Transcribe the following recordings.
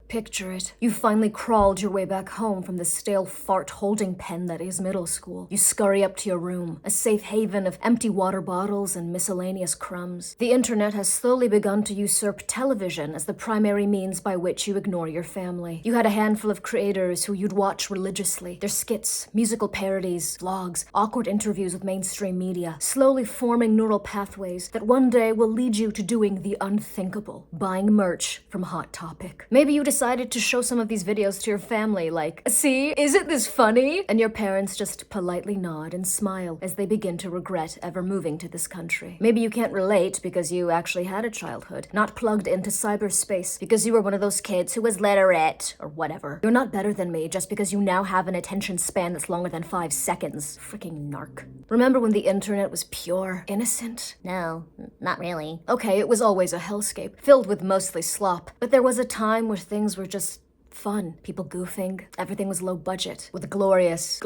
Picture it. You finally crawled your way back home from the stale fart holding pen that is middle school. You scurry up to your room, a safe haven of empty water bottles and miscellaneous crumbs. The internet has slowly begun to usurp television as the primary means by which you ignore your family. You had a handful of creators who you'd watch religiously. Their skits, musical parodies, vlogs, awkward interviews with mainstream media, slowly forming neural pathways that one day will lead you to doing the unthinkable, buying merch from Hot Topic. Maybe you decided to show some of these videos to your family like, see, isn't this funny? And your parents just politely nod and smile as they begin to regret ever moving to this country. Maybe you can't relate because you actually had a childhood, not plugged into cyberspace because you were one of those kids who was literate or whatever. You're not better than me just because you now have an attention span that's longer than 5 seconds. Freaking narc. Remember when the internet was pure, innocent? No, not really. Okay, it was always a hellscape, filled with mostly slop, but there was a time where things were just fun. People goofing. Everything was low budget, with glorious,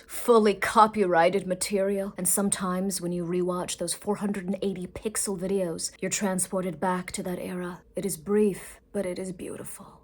fully copyrighted material. And sometimes when you rewatch those 480 pixel videos, you're transported back to that era. It is brief, but it is beautiful.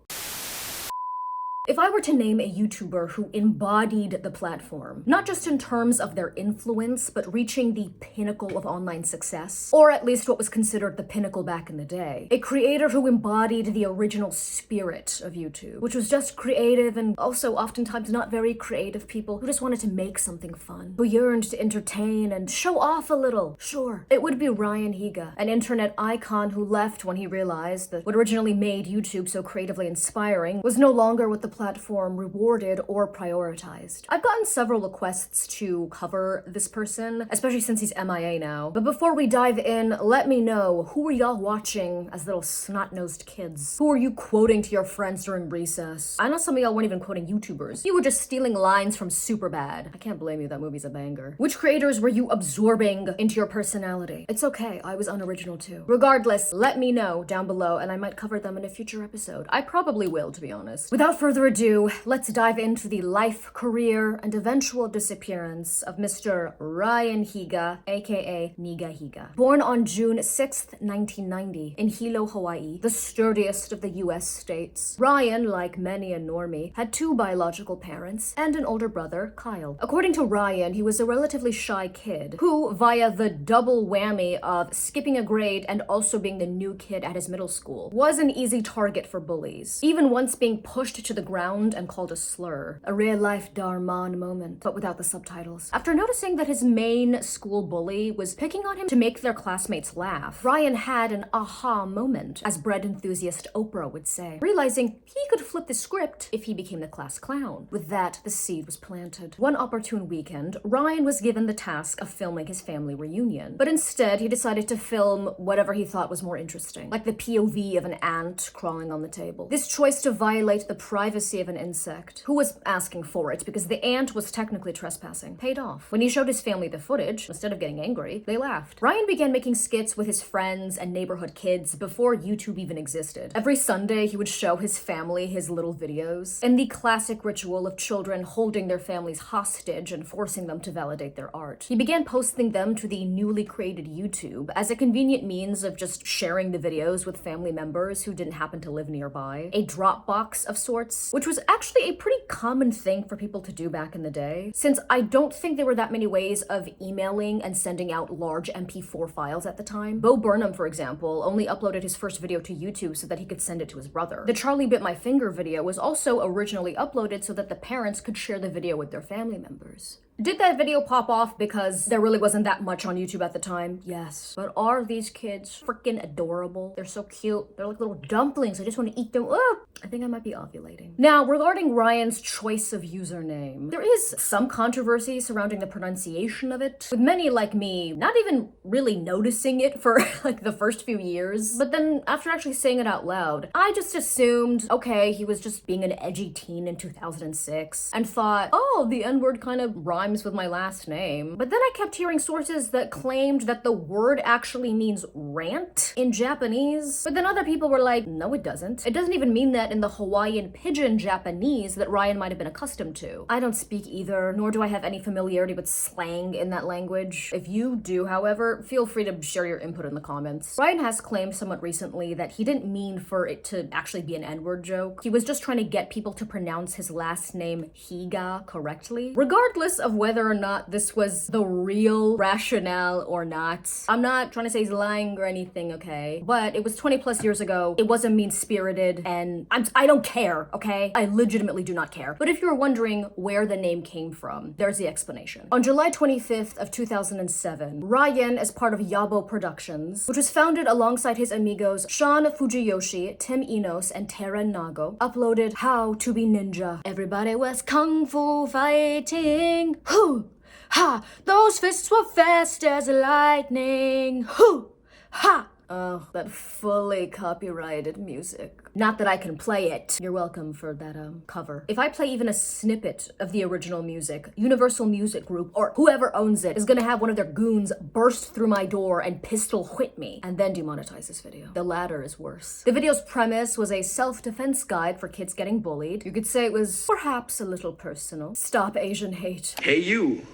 If I were to name a YouTuber who embodied the platform, not just in terms of their influence, but reaching the pinnacle of online success, or at least what was considered the pinnacle back in the day, a creator who embodied the original spirit of YouTube, which was just creative and also oftentimes not very creative people who just wanted to make something fun, who yearned to entertain and show off a little, sure, it would be Ryan Higa, an internet icon who left when he realized that what originally made YouTube so creatively inspiring was no longer what the platform rewarded or prioritized. I've gotten several requests to cover this person, especially since he's MIA now. But before we dive in, let me know, who were y'all watching as little snot-nosed kids? Who were you quoting to your friends during recess? I know some of y'all weren't even quoting YouTubers. You were just stealing lines from Superbad. I can't blame you, that movie's a banger. Which creators were you absorbing into your personality? It's okay, I was unoriginal too. Regardless, let me know down below and I might cover them in a future episode. I probably will, to be honest. Without further ado, let's dive into the life, career, and eventual disappearance of Mr. Ryan Higa, aka Nigahiga. Born on June 6th, 1990, in Hilo, Hawaii, the sturdiest of the US states. Ryan, like many a normie, had 2 biological parents and an older brother, Kyle. According to Ryan, he was a relatively shy kid who, via the double whammy of skipping a grade and also being the new kid at his middle school, was an easy target for bullies, even once being pushed to the ground and called a slur. A real-life Darman moment, but without the subtitles. After noticing that his main school bully was picking on him to make their classmates laugh, Ryan had an aha moment, as bread enthusiast Oprah would say, realizing he could flip the script if he became the class clown. With that, the seed was planted. One opportune weekend, Ryan was given the task of filming his family reunion, but instead he decided to film whatever he thought was more interesting, like the POV of an ant crawling on the table. This choice to violate the privacy of an insect, who was asking for it because the ant was technically trespassing, paid off. When he showed his family the footage, instead of getting angry, they laughed. Ryan began making skits with his friends and neighborhood kids before YouTube even existed. Every Sunday, he would show his family his little videos, in the classic ritual of children holding their families hostage and forcing them to validate their art. He began posting them to the newly created YouTube as a convenient means of just sharing the videos with family members who didn't happen to live nearby. A Dropbox of sorts, which was actually a pretty common thing for people to do back in the day, since I don't think there were that many ways of emailing and sending out large MP4 files at the time. Bo Burnham, for example, only uploaded his first video to YouTube so that he could send it to his brother. The Charlie Bit My Finger video was also originally uploaded so that the parents could share the video with their family members. Did that video pop off because there really wasn't that much on YouTube at the time? Yes. But are these kids freaking adorable? They're so cute. They're like little dumplings. I just want to eat them up. I think I might be ovulating. Now, regarding Ryan's choice of username, there is some controversy surrounding the pronunciation of it, with many like me not even really noticing it for like the first few years. But then after actually saying it out loud, I just assumed, okay, he was just being an edgy teen in 2006 and thought, oh, the N-word kind of rhymes rhymes with my last name. But then I kept hearing sources that claimed that the word actually means rant in Japanese. But then other people were like, no, it doesn't. It doesn't even mean that in the Hawaiian pidgin Japanese that Ryan might have been accustomed to. I don't speak either, nor do I have any familiarity with slang in that language. If you do, however, feel free to share your input in the comments. Ryan has claimed somewhat recently that he didn't mean for it to actually be an N-word joke. He was just trying to get people to pronounce his last name Higa correctly. Regardless of whether or not this was the real rationale or not. I'm not trying to say he's lying or anything, okay? But it was 20 plus years ago. It wasn't mean-spirited, and I don't care, okay? I legitimately do not care. But if you're wondering where the name came from, there's the explanation. On July 25th of 2007, Ryan, as part of Yabo Productions, which was founded alongside his amigos Sean Fujiyoshi, Tim Enos, and Tara Nago, uploaded How to Be Ninja. Everybody was kung fu fighting. Hoo! Ha! Those fists were fast as lightning. Hoo! Ha! Oh, that fully copyrighted music. Not that I can play it. You're welcome for that cover. If I play even a snippet of the original music, Universal Music Group, or whoever owns it, is gonna have one of their goons burst through my door and pistol whip me, and then demonetize this video. The latter is worse. The video's premise was a self-defense guide for kids getting bullied. You could say it was perhaps a little personal. Stop Asian hate. Hey you.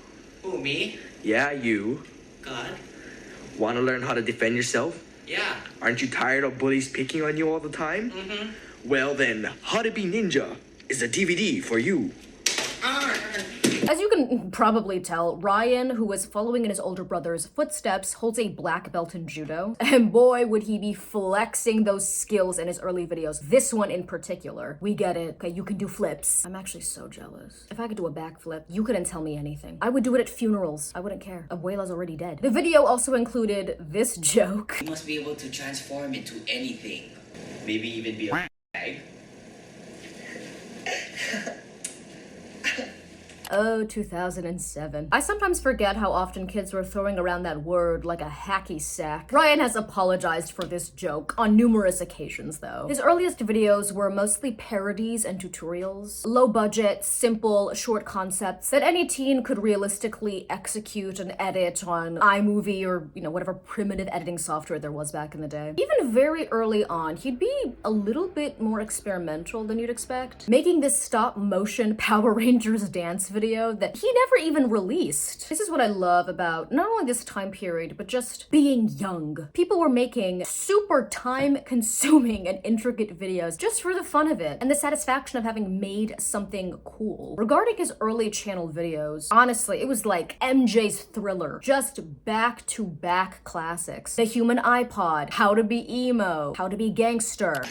Who, me? Yeah, you. God? Want to learn how to defend yourself? Yeah. Aren't you tired of bullies picking on you all the time? Mm-hmm. Well then, How to Be Ninja is a DVD for you. As you can probably tell, Ryan, who was following in his older brother's footsteps, holds a black belt in judo. And boy, would he be flexing those skills in his early videos. This one in particular. We get it. Okay, you can do flips. I'm actually so jealous. If I could do a backflip, you couldn't tell me anything. I would do it at funerals. I wouldn't care. Abuela's already dead. The video also included this joke. You must be able to transform into anything. Maybe even be a bag. Oh, 2007. I sometimes forget how often kids were throwing around that word like a hacky sack. Ryan has apologized for this joke on numerous occasions, though. His earliest videos were mostly parodies and tutorials. Low budget, simple, short concepts that any teen could realistically execute and edit on iMovie or, whatever primitive editing software there was back in the day. Even very early on, he'd be a little bit more experimental than you'd expect, making this stop-motion Power Rangers dance video that he never even released. This is what I love about not only this time period, but just being young. People were making super time-consuming and intricate videos just for the fun of it and the satisfaction of having made something cool. Regarding his early channel videos, honestly, it was like MJ's Thriller, just back-to-back classics. The Human iPod, How to Be Emo, How to Be Gangster.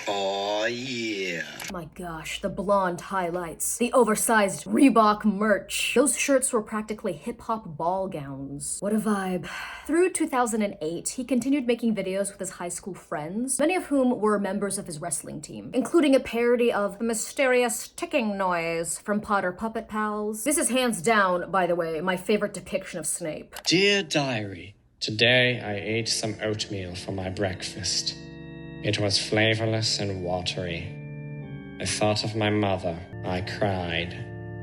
Oh yeah. My gosh, the blonde highlights, the oversized Reebok merch. Those shirts were practically hip-hop ball gowns. What a vibe. Through 2008, he continued making videos with his high school friends, many of whom were members of his wrestling team, including a parody of the mysterious ticking noise from Potter Puppet Pals. This is hands down, by the way, my favorite depiction of Snape. Dear Diary, today I ate some oatmeal for my breakfast. It was flavorless and watery. I thought of my mother. I cried.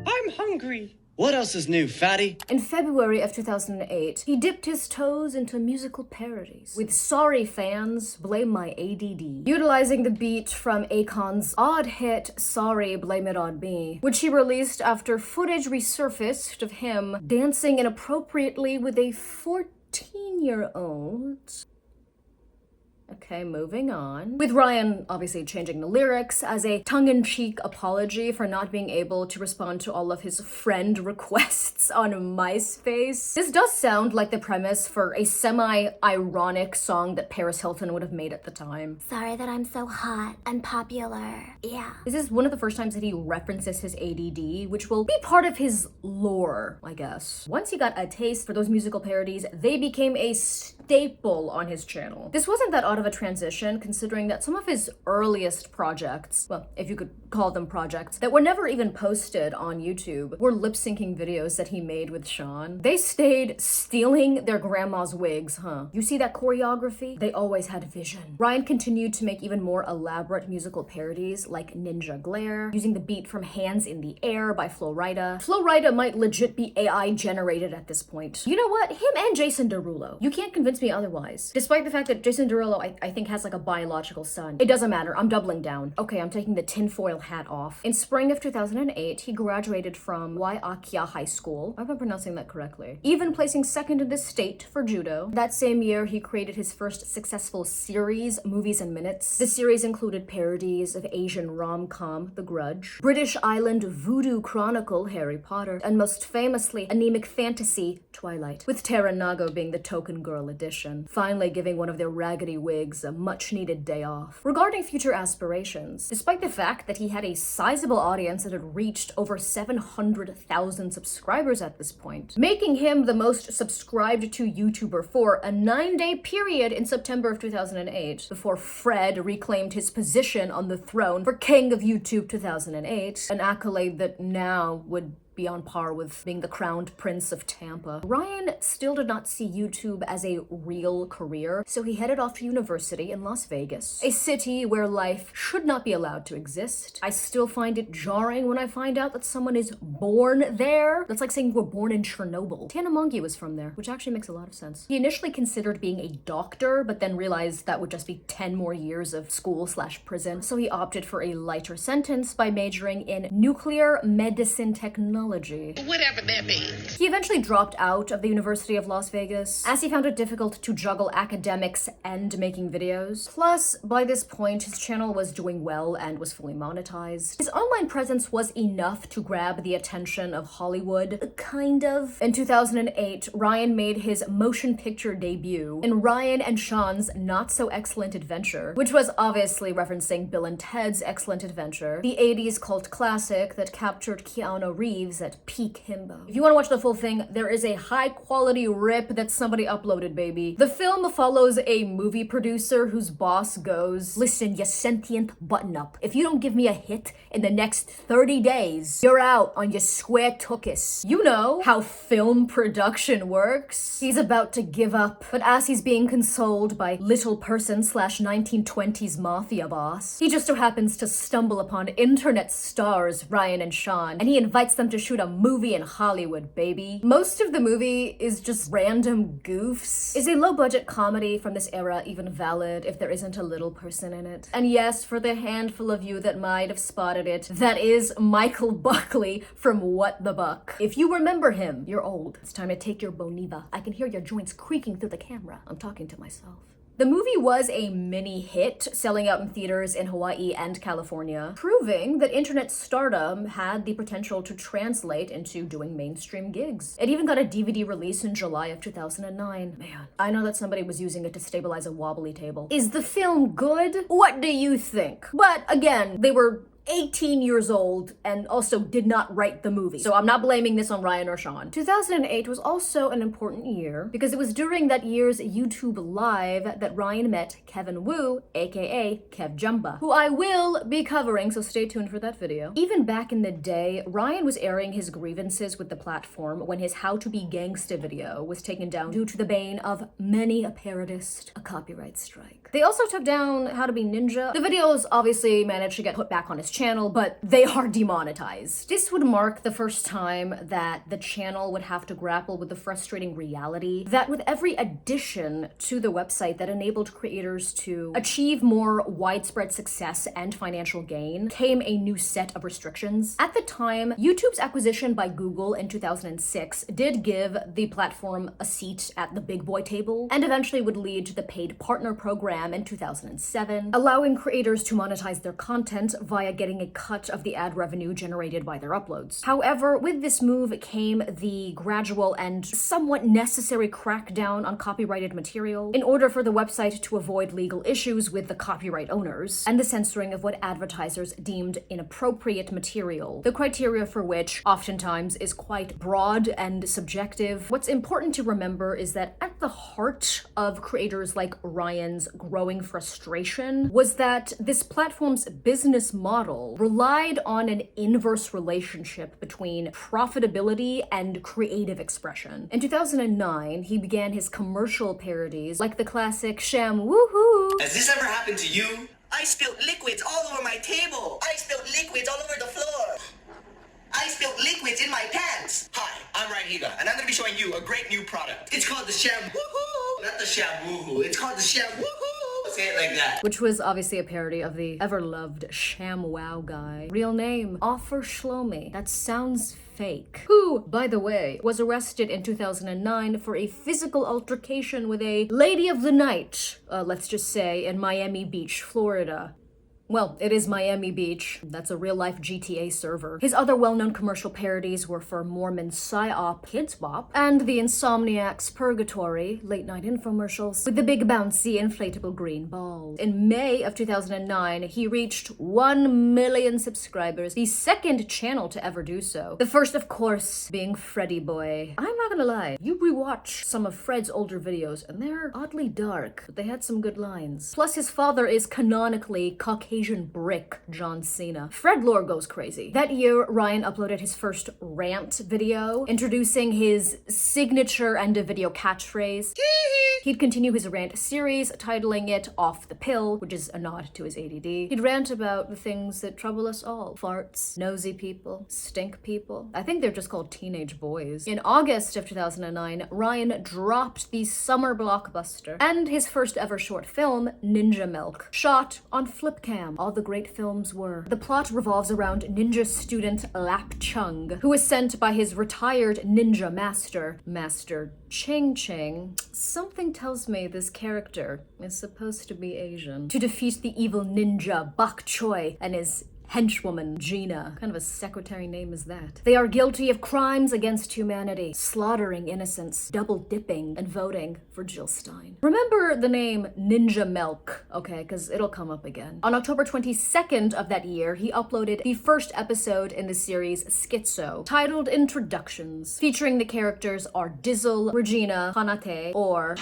I'm hungry. What else is new, fatty? In February of 2008, he dipped his toes into musical parodies with Sorry Fans, Blame My ADD, utilizing the beat from Akon's odd hit Sorry, Blame It On Me, which he released after footage resurfaced of him dancing inappropriately with a 14-year-old. Okay, moving on. With Ryan obviously changing the lyrics as a tongue-in-cheek apology for not being able to respond to all of his friend requests on MySpace. This does sound like the premise for a semi-ironic song that Paris Hilton would have made at the time. Sorry that I'm so hot and popular. Yeah. This is one of the first times that he references his ADD, which will be part of his lore, I guess. Once he got a taste for those musical parodies, they became a staple on his channel. This wasn't that odd of a transition, considering that some of his earliest projects, well, if you could call them projects, that were never even posted on YouTube, were lip-syncing videos that he made with Sean. They stayed stealing their grandma's wigs, huh? You see that choreography? They always had vision. Ryan continued to make even more elaborate musical parodies like Ninja Glare, using the beat from Hands in the Air by Flo Rida. Flo Rida might legit be AI generated at this point. You know what? Him and Jason Derulo. You can't convince me otherwise. Despite the fact that Jason Derulo, I think, has like a biological son. It doesn't matter. I'm doubling down. Okay, I'm taking the tinfoil hat off. In spring of 2008, he graduated from Waiakea High School. I hope I'm pronouncing that correctly. Even placing second in the state for judo. That same year, he created his first successful series, Movies and Minutes. The series included parodies of Asian rom-com, The Grudge, British Island voodoo chronicle, Harry Potter, and most famously, anemic fantasy, Twilight, with Tara Nago being the token girl edition, finally giving one of their raggedy wigs a much-needed day off. Regarding future aspirations, despite the fact that he had a sizable audience that had reached over 700,000 subscribers at this point, making him the most subscribed to YouTuber for a 9-day period in September of 2008, before Fred reclaimed his position on the throne for King of YouTube 2008, an accolade that now would be on par with being the crowned prince of Tampa. Ryan still did not see YouTube as a real career, so he headed off to university in Las Vegas, a city where life should not be allowed to exist. I still find it jarring when I find out that someone is born there. That's like saying you were born in Chernobyl. Tana Mongeau was from there, which actually makes a lot of sense. He initially considered being a doctor, but then realized that would just be 10 more years of school/prison, so he opted for a lighter sentence by majoring in nuclear medicine technology. Whatever that means. He eventually dropped out of the University of Las Vegas, as he found it difficult to juggle academics and making videos. Plus, by this point, his channel was doing well and was fully monetized. His online presence was enough to grab the attention of Hollywood, kind of. In 2008, Ryan made his motion picture debut in Ryan and Sean's Not So Excellent Adventure, which was obviously referencing Bill and Ted's Excellent Adventure, the 80s cult classic that captured Keanu Reeves at peak himbo. If you want to watch the full thing, there is a high-quality rip that somebody uploaded, baby. The film follows a movie producer whose boss goes, "Listen, you sentient button-up. If you don't give me a hit in the next 30 days, you're out on your square tuchus." You know how film production works. He's about to give up, but as he's being consoled by little person/1920s mafia boss, he just so happens to stumble upon internet stars Ryan and Sean, and he invites them to shoot a movie in Hollywood, baby. Most of the movie is just random goofs. Is a low-budget comedy from this era even valid if there isn't a little person in it? And yes, for the handful of you that might have spotted it, that is Michael Buckley from What the Buck. If you remember him, you're old. It's time to take your Boniva. I can hear your joints creaking through the camera. I'm talking to myself. The movie was a mini hit, selling out in theaters in Hawaii and California, proving that internet stardom had the potential to translate into doing mainstream gigs. It even got a DVD release in July of 2009. Man, I know that somebody was using it to stabilize a wobbly table. Is the film good? What do you think? But again, they were 18 years old and also did not write the movie. So I'm not blaming this on Ryan or Sean. 2008 was also an important year because it was during that year's YouTube Live that Ryan met Kevin Wu, aka Kev Jumba, who I will be covering, so stay tuned for that video. Even back in the day, Ryan was airing his grievances with the platform when his How to Be Gangsta video was taken down due to the bane of many a parodist, a copyright strike. They also took down How to Be Ninja. The videos obviously managed to get put back on his channel, but they are demonetized. This would mark the first time that the channel would have to grapple with the frustrating reality that with every addition to the website that enabled creators to achieve more widespread success and financial gain came a new set of restrictions. At the time, YouTube's acquisition by Google in 2006 did give the platform a seat at the big boy table and eventually would lead to the paid partner program in 2007, allowing creators to monetize their content via getting a cut of the ad revenue generated by their uploads. However, with this move came the gradual and somewhat necessary crackdown on copyrighted material in order for the website to avoid legal issues with the copyright owners and the censoring of what advertisers deemed inappropriate material, the criteria for which oftentimes is quite broad and subjective. What's important to remember is that at the heart of creators like Ryan's growing frustration was that this platform's business model relied on an inverse relationship between profitability and creative expression. In 2009, he began his commercial parodies like the classic Sham Woohoo. Has this ever happened to you? I spilled liquids all over my table. I spilled liquids all over the floor. I spilled liquids in my pants. Hi, I'm Ryan Higa, and I'm gonna be showing you a great new product. It's called the Sham Woohoo. Not the Sham Woohoo. It's called the Sham Woohoo. Say it like that. Which was obviously a parody of the ever-loved Sham Wow guy. Real name, Offer Shlomi. That sounds fake. Who, by the way, was arrested in 2009 for a physical altercation with a lady of the night, let's just say, in Miami Beach, Florida. Well, it is Miami Beach. That's a real-life GTA server. His other well-known commercial parodies were for Mormon psyop Kids Bop and the Insomniac's Purgatory late-night infomercials with the big bouncy inflatable green balls. In May of 2009, he reached 1 million subscribers, the second channel to ever do so. The first, of course, being Freddy Boy. I'm not gonna lie, you rewatch some of Fred's older videos and they're oddly dark, but they had some good lines. Plus, his father is canonically Caucasian brick John Cena. Fred lore goes crazy. That year, Ryan uploaded his first rant video, introducing his signature end of video catchphrase. He'd continue his rant series, titling it Off the Pill, which is a nod to his ADD. He'd rant about the things that trouble us all. Farts, nosy people, stink people. I think they're just called teenage boys. In August of 2009, Ryan dropped the summer blockbuster and his first ever short film, Ninja Milk, shot on Flipcam. All the great films were. The plot revolves around ninja student Lap Chung, who is sent by his retired ninja master, Master Ching Ching. Something tells me this character is supposed to be Asian, to defeat the evil ninja Bok Choy and his henchwoman, Gina. What kind of a secretary name is that? They are guilty of crimes against humanity, slaughtering innocents, double dipping, and voting for Jill Stein. Remember the name Ninja Milk, okay, because it'll come up again. On October 22nd of that year, he uploaded the first episode in the series Schizo, titled Introductions, featuring the characters Dizzle, Regina, Hanate, or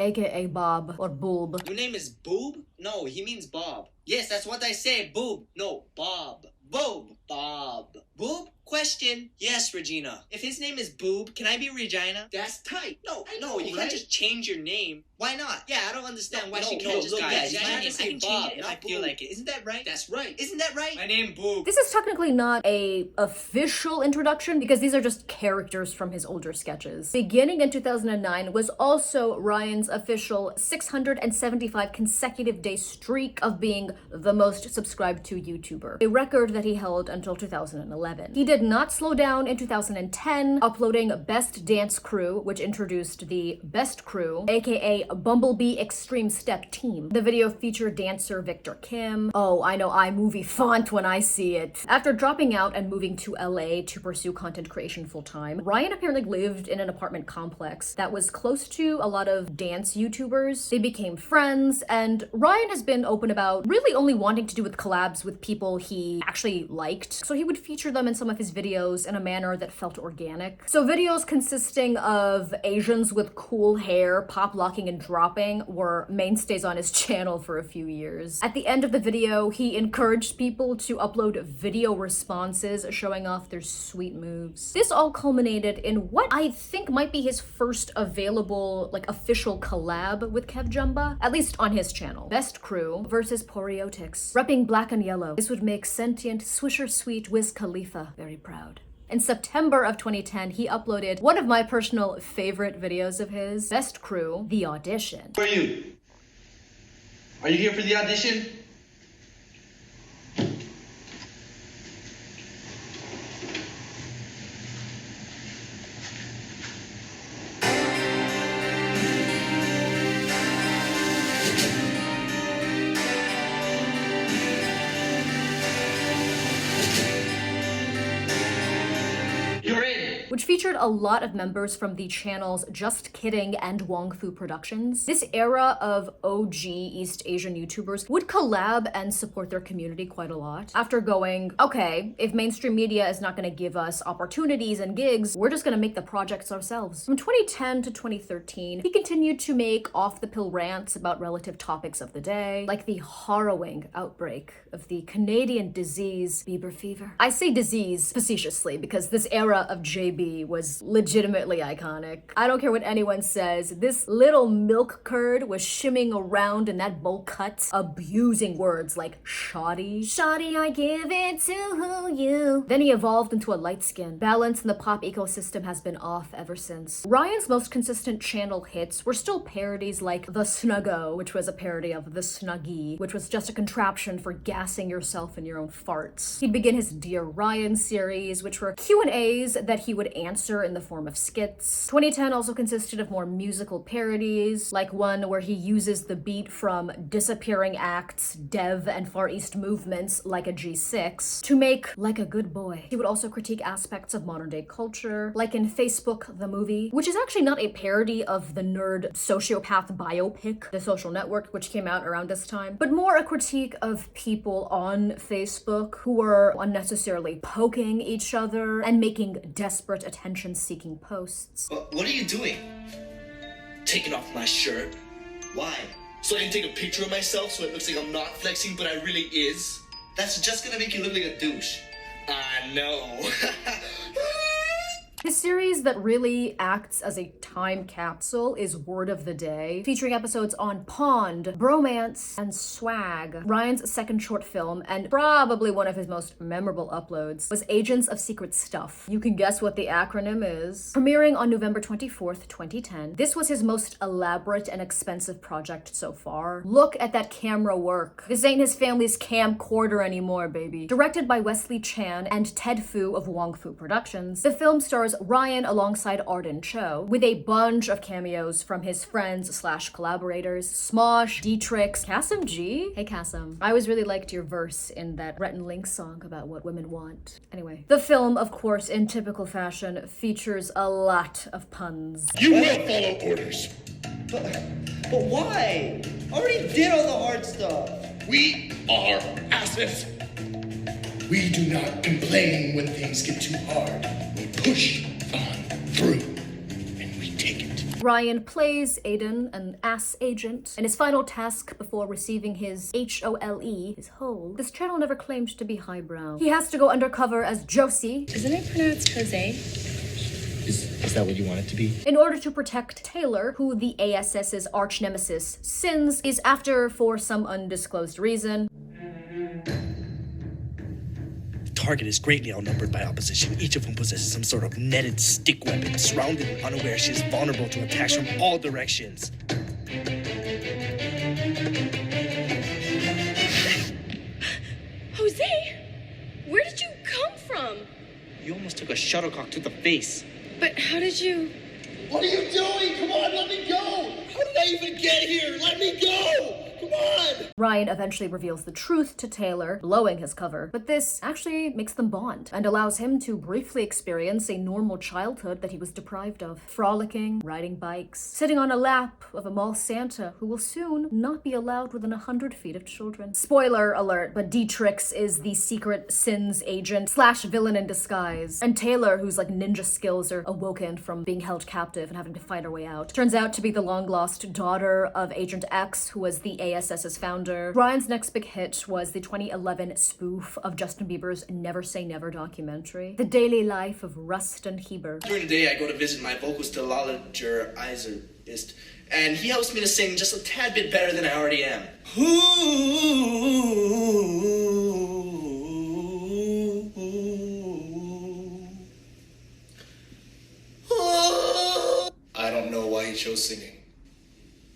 aka Bob or Bulb. Your name is Boob? No, he means Bob. Yes, that's what I say. Boob. No, Bob. Boob. Bob. Boob? Question. Yes, Regina. If his name is Boob, can I be Regina? That's tight. No, you can't just change your name. Why not? Yeah, I don't understand why she can't just change my name. I can change it if I feel like it. Isn't that right? That's right. Isn't that right? My name Boob. This is technically not a official introduction because these are just characters from his older sketches. Beginning in 2009 was also Ryan's official 675 consecutive day streak of being the most subscribed to YouTuber, a record that he held until 2011. He did not slow down in 2010, uploading Best Dance Crew, which introduced the Best Crew, aka Bumblebee Extreme Step Team. The video featured dancer Victor Kim. Oh, I know iMovie font when I see it. After dropping out and moving to LA to pursue content creation full-time, Ryan apparently lived in an apartment complex that was close to a lot of dance YouTubers. They became friends, and Ryan has been open about really only wanting to do with collabs with people he actually liked, so he would feature them in some of his videos in a manner that felt organic. So videos consisting of Asians with cool hair pop locking and dropping were mainstays on his channel for a few years. At the end of the video, he encouraged people to upload video responses showing off their sweet moves. This all culminated in what I think might be his first available, official collab with Kev Jumba, at least on his channel. Best Crew versus Poriotics. Repping black and yellow. This would make sentient Swisher Sweet Wiz Khalifa very proud. In September of 2010, he uploaded one of my personal favorite videos of his, Best Crew, The Audition. Who are you? Are you here for the audition? You're in. which featured a lot of members from the channels Just Kidding and Wong Fu Productions. This era of OG East Asian YouTubers would collab and support their community quite a lot. After going, okay, if mainstream media is not going to give us opportunities and gigs, we're just going to make the projects ourselves. From 2010 to 2013, he continued to make off-the-pill rants about relative topics of the day, like the harrowing outbreak of the Canadian disease Bieber fever. I say disease facetiously because this era of JB was legitimately iconic. I don't care what anyone says, this little milk curd was shimming around in that bowl cut, abusing words like shoddy. Shoddy, I give it to you. Then he evolved into a light skin. Balance in the pop ecosystem has been off ever since. Ryan's most consistent channel hits were still parodies like The Snuggo, which was a parody of The Snuggie, which was just a contraption for gassing yourself in your own farts. He'd begin his Dear Ryan series, which were Q&As that he would answer in the form of skits. 2010 also consisted of more musical parodies, like one where he uses the beat from Disappearing Acts, Dev, and Far East movements like a G6 to make Like a Good Boy. He would also critique aspects of modern day culture, like in Facebook the Movie, which is actually not a parody of the nerd sociopath biopic, The Social Network, which came out around this time, but more a critique of people on Facebook who were unnecessarily poking each other and making desperate attention-seeking posts. What are you doing? Taking off my shirt? Why? So I can take a picture of myself so it looks like I'm not flexing, but I really is? That's just gonna make you look like a douche. I know. His series that really acts as a time capsule is Word of the Day, featuring episodes on Pond, Bromance, and Swag. Ryan's second short film, and probably one of his most memorable uploads, was Agents of Secret Stuff. You can guess what the acronym is. Premiering on November 24th, 2010, this was his most elaborate and expensive project so far. Look at that camera work. This ain't his family's camcorder anymore, baby. Directed by Wesley Chan and Ted Fu of Wong Fu Productions, the film stars Ryan alongside Arden Cho, with a bunch of cameos from his friends/collaborators, Smosh, Dietrich, Kasim G. Hey Kasim. I always really liked your verse in that Rhett and Link song about what women want. Anyway, the film, of course, in typical fashion, features a lot of puns. You will follow orders. But why? I already did all the hard stuff. We are asses. We do not complain when things get too hard. We push on through, and we take it. Ryan plays Aiden, an ass agent, and his final task before receiving his HOLE, his hole. This channel never claimed to be highbrow. He has to go undercover as Josie. Isn't it pronounced Jose? Is that what you want it to be? In order to protect Taylor, who the ASS's arch nemesis, Sins, is after for some undisclosed reason. Target is greatly outnumbered by opposition, each of whom possesses some sort of netted stick weapon. Surrounded and unaware, she is vulnerable to attacks from all directions. Jose, where did you come from? You almost took a shuttlecock to the face. But how did you... What are you doing? Come on, let me go. How did I even get here? Let me go. Come on! Ryan eventually reveals the truth to Taylor, blowing his cover, but this actually makes them bond and allows him to briefly experience a normal childhood that he was deprived of. Frolicking, riding bikes, sitting on a lap of a mall Santa who will soon not be allowed within 100 feet of children. Spoiler alert, but Dietrich is the secret Sins agent / villain in disguise, and Taylor, whose like ninja skills are awoken from being held captive and having to fight her way out, turns out to be the long-lost daughter of Agent X, who was the ASS's founder. Ryan's next big hit was the 2011 spoof of Justin Bieber's Never Say Never documentary, The Daily Life of Rust and Heber. During the day, I go to visit my vocalist, and he helps me to sing just a tad bit better than I already am. I don't know why he chose singing.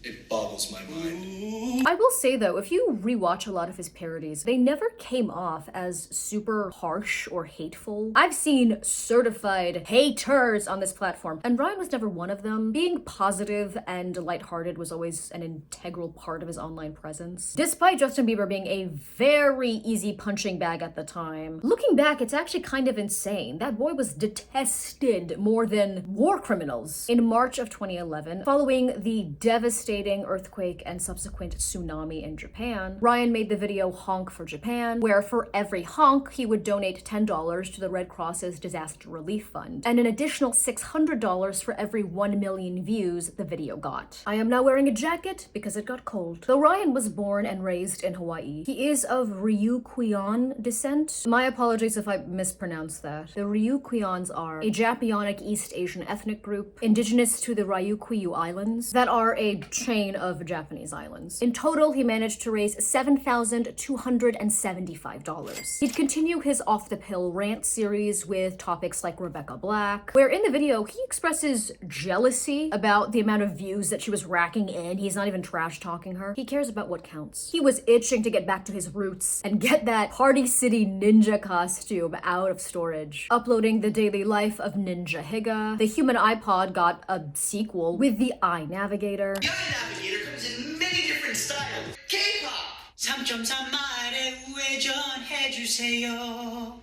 It boggles my mind. I will say though, if you rewatch a lot of his parodies, they never came off as super harsh or hateful. I've seen certified haters on this platform, and Ryan was never one of them. Being positive and lighthearted was always an integral part of his online presence. Despite Justin Bieber being a very easy punching bag at the time, looking back, it's actually kind of insane. That boy was detested more than war criminals. In March of 2011, following the devastating earthquake and subsequent tsunami in Japan, Ryan made the video Honk for Japan, where for every honk, he would donate $10 to the Red Cross's disaster relief fund, and an additional $600 for every 1 million views the video got. I am now wearing a jacket because it got cold. Though Ryan was born and raised in Hawaii, he is of Ryukyuan descent. My apologies if I mispronounced that. The Ryukyuans are a Japonic East Asian ethnic group indigenous to the Ryukyu Islands that are a chain of Japanese islands. In total, he managed to raise $7,275. He'd continue his Off the Pill rant series with topics like Rebecca Black, where in the video, he expresses jealousy about the amount of views that she was racking in. He's not even trash talking her. He cares about what counts. He was itching to get back to his roots and get that Party City ninja costume out of storage. Uploading the daily life of Ninja Higa, the human iPod got a sequel with the iNavigator. The iNavigator comes in many different styles. K-pop! 3.3마일에 우회전해주세요.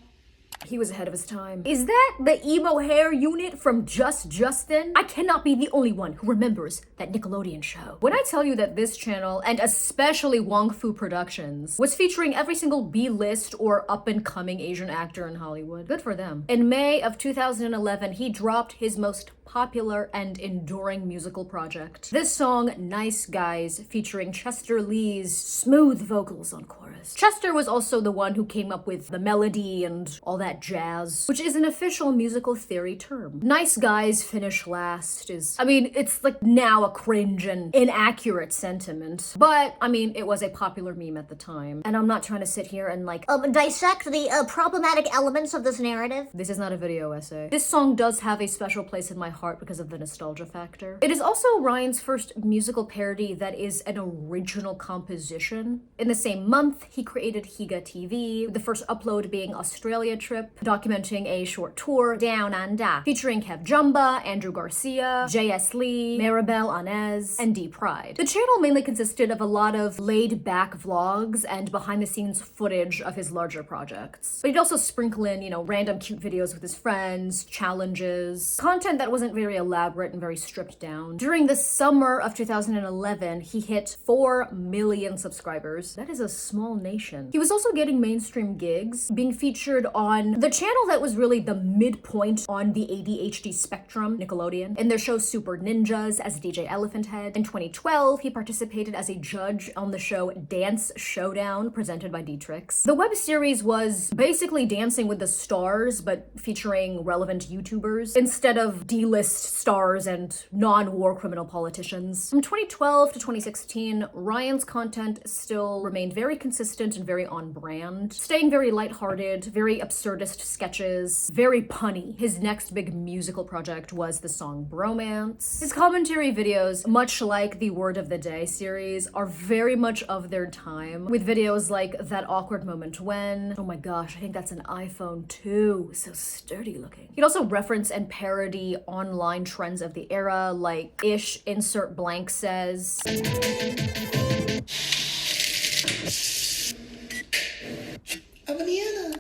He was ahead of his time. Is that the emo hair unit from Just Justin? I cannot be the only one who remembers that Nickelodeon show. When I tell you that this channel, and especially Wong Fu Productions, was featuring every single B-list or up-and-coming Asian actor in Hollywood, good for them. In May of 2011, he dropped his most popular and enduring musical project. This song, Nice Guys, featuring Chester Lee's smooth vocals on chorus. Chester was also the one who came up with the melody and all that jazz, which is an official musical theory term. Nice Guys finish last is, I mean, it's like now a cringe and inaccurate sentiment, but I mean, it was a popular meme at the time, and I'm not trying to sit here and like dissect the problematic elements of this narrative. This is not a video essay. This song does have a special place in my heart because of the nostalgia factor. It is also Ryan's first musical parody that is an original composition. In the same month, he created Higa TV, the first upload being Australia Trip, documenting a short tour down under, featuring Kev Jumba, Andrew Garcia, J.S. Lee, Maribel Anez, and D Pride. The channel mainly consisted of a lot of laid-back vlogs and behind-the-scenes footage of his larger projects. But he'd also sprinkle in, random cute videos with his friends, challenges, content that wasn't very elaborate and very stripped down. During the summer of 2011, he hit 4 million subscribers. That is a small nation. He was also getting mainstream gigs, being featured on the channel that was really the midpoint on the ADHD spectrum, Nickelodeon, in their show Super Ninjas as DJ Elephant Head. In 2012, he participated as a judge on the show Dance Showdown, presented by D-Trix. The web series was basically Dancing with the Stars, but featuring relevant YouTubers instead of D-list stars and non-war criminal politicians. From 2012 to 2016, Ryan's content still remained very consistent and very on brand, staying very lighthearted, very absurdist sketches, very punny. His next big musical project was the song Bromance. His commentary videos, much like the Word of the Day series, are very much of their time, with videos like That Awkward Moment When. Oh my gosh, I think that's an iPhone 2. So sturdy looking. He'd also reference and parody online trends of the era, like Ish insert blank says.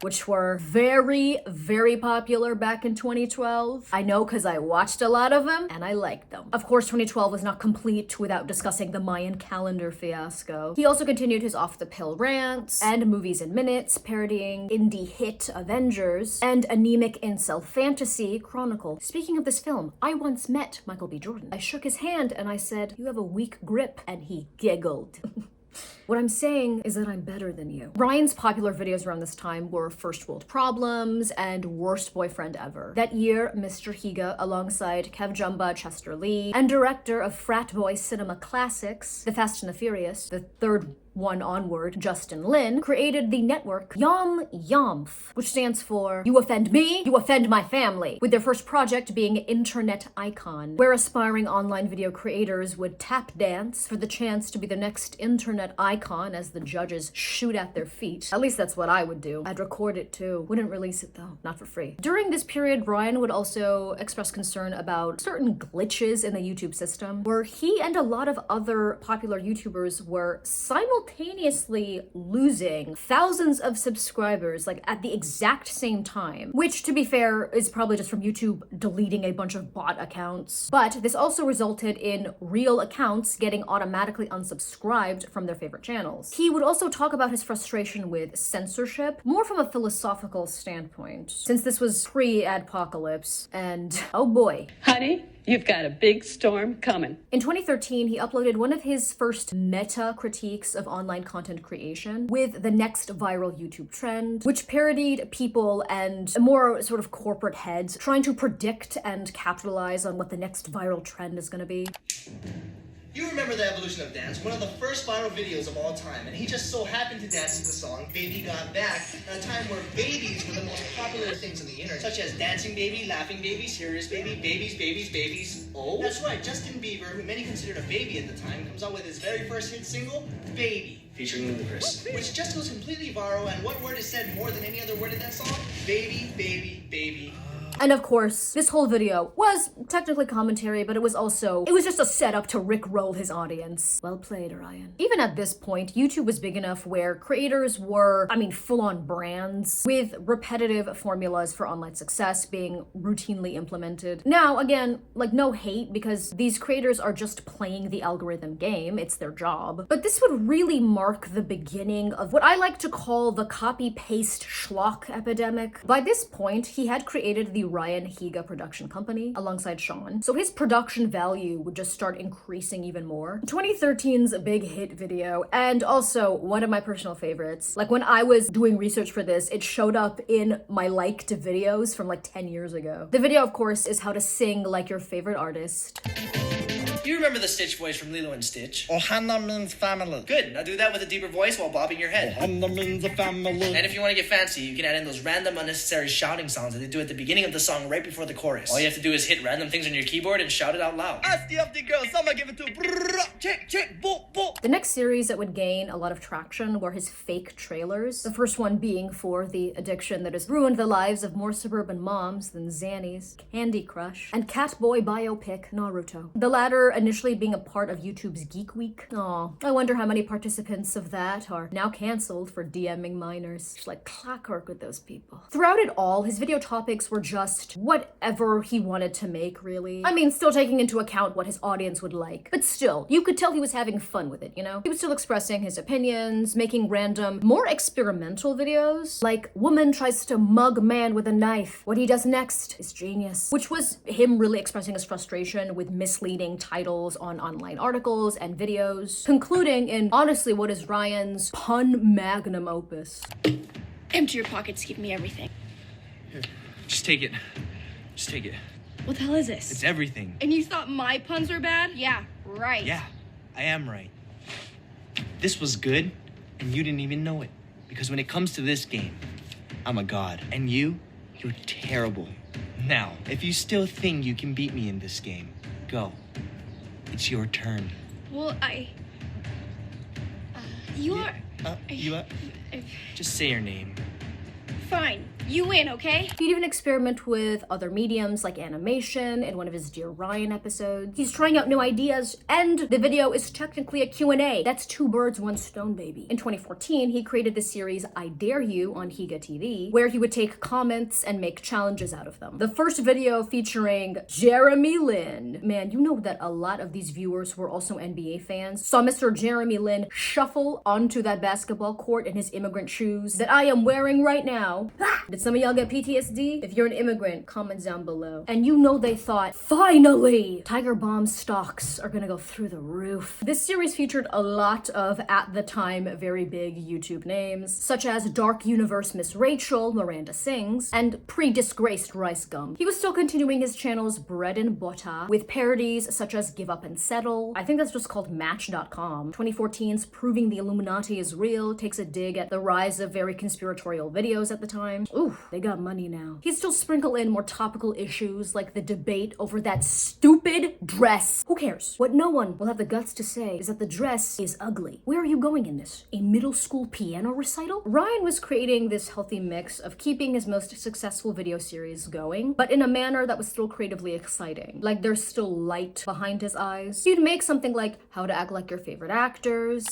Which were very, very popular back in 2012. I know because I watched a lot of them and I liked them. Of course, 2012 was not complete without discussing the Mayan calendar fiasco. He also continued his Off the Pill rants and Movies in Minutes, parodying indie hit Avengers and anemic incel fantasy Chronicle. Speaking of this film, I once met Michael B. Jordan. I shook his hand and I said, "You have a weak grip," and he giggled. What I'm saying is that I'm better than you. Ryan's popular videos around this time were First World Problems and Worst Boyfriend Ever. That year, Mr. Higa, alongside Kev Jumba, Chester Lee, and director of frat boy cinema classics, The Fast and the Furious, the third 2001 onward, Justin Lin, created the network Yom Yomf, which stands for You Offend Me, You Offend My Family, with their first project being Internet Icon, where aspiring online video creators would tap dance for the chance to be the next internet icon as the judges shoot at their feet. At least that's what I would do. I'd record it too. Wouldn't release it though, not for free. During this period, Ryan would also express concern about certain glitches in the YouTube system, where he and a lot of other popular YouTubers were simultaneously losing thousands of subscribers, like at the exact same time, which to be fair is probably just from YouTube deleting a bunch of bot accounts. But this also resulted in real accounts getting automatically unsubscribed from their favorite channels. He would also talk about his frustration with censorship, more from a philosophical standpoint, since this was pre-ADpocalypse, and oh boy. Honey, you've got a big storm coming. In 2013, he uploaded one of his first meta critiques of online content creation with the next viral YouTube trend, which parodied people and more sort of corporate heads trying to predict and capitalize on what the next viral trend is gonna be. You remember the evolution of dance, one of the first viral videos of all time, and he just so happened to dance to the song Baby Got Back at a time where babies were the most popular things on the internet, such as dancing baby, laughing baby, serious baby, babies. Oh, that's right, Justin Bieber, who many considered a baby at the time, comes out with his very first hit single, Baby, featuring Ludacris, which just goes completely viral, and what word is said more than any other word in that song? Baby, baby, baby. And of course, this whole video was technically commentary, but it was just a setup to rickroll his audience. Well played, Ryan. Even at this point, YouTube was big enough where creators were, full-on brands, with repetitive formulas for online success being routinely implemented. Now, again, no hate, because these creators are just playing the algorithm game. It's their job. But this would really mark the beginning of what I like to call the copy-paste schlock epidemic. By this point, he had created the Ryan Higa production company alongside Sean, so his production value would just start increasing even more. 2013's big hit video, and also one of my personal favorites. When I was doing research for this, it showed up in my liked videos from 10 years ago. The video, of course, is how to sing like your favorite artist. You remember the Stitch voice from Lilo and Stitch? Ohana means family. Good, now do that with a deeper voice while bobbing your head. Ohana means a family. And if you want to get fancy, you can add in those random unnecessary shouting sounds that they do at the beginning of the song right before the chorus. All you have to do is hit random things on your keyboard and shout it out loud. Ask the update girl, someone give it to check, boop. The next series that would gain a lot of traction were his fake trailers. The first one being for the addiction that has ruined the lives of more suburban moms than Zanny's, Candy Crush, and Catboy biopic Naruto. The latter initially being a part of YouTube's Geek Week. Aw, I wonder how many participants of that are now cancelled for DMing minors. It's like clockwork with those people. Throughout it all, his video topics were just whatever he wanted to make, really. Still taking into account what his audience would like. But still, you could tell he was having fun with it, you know? He was still expressing his opinions, making random, more experimental videos, like woman tries to mug man with a knife. What he does next is genius. Which was him really expressing his frustration with misleading titles on online articles and videos, concluding in honestly what is Ryan's pun magnum opus. Empty your pockets, give me everything. Here, just take it. Just take it. What the hell is this? It's everything. And you thought my puns were bad? Yeah, right. Yeah, I am right. This was good, and you didn't even know it. Because when it comes to this game, I'm a god. And you're terrible. Now, if you still think you can beat me in this game, go. It's your turn. Well, you are... Just say your name. Fine. You win, okay? He'd even experiment with other mediums like animation in one of his Dear Ryan episodes. He's trying out new ideas, and the video is technically a Q&A. That's 2 birds, 1 stone, baby. In 2014, he created the series I Dare You on Higa TV, where he would take comments and make challenges out of them. The first video featuring Jeremy Lin. Man, you know that a lot of these viewers were also NBA fans. Saw Mr. Jeremy Lin shuffle onto that basketball court in his immigrant shoes that I am wearing right now. Did Did some of y'all get PTSD? If you're an immigrant, comment down below. And you know they thought, finally, Tiger Bomb stocks are gonna go through the roof. This series featured a lot of, at the time, very big YouTube names, such as Dark Universe Miss Rachel, Miranda Sings, and pre-disgraced Rice Gum. He was still continuing his channel's bread and butter with parodies such as Give Up and Settle. I think that's just called Match.com. 2014's Proving the Illuminati is Real takes a dig at the rise of very conspiratorial videos at the time. Ooh, they got money now. He'd still sprinkle in more topical issues like the debate over that stupid dress. Who cares? What no one will have the guts to say is that the dress is ugly. Where are you going in this? A middle school piano recital? Ryan was creating this healthy mix of keeping his most successful video series going, but in a manner that was still creatively exciting. Like there's still light behind his eyes. He'd make something like How to Act Like Your Favorite Actors.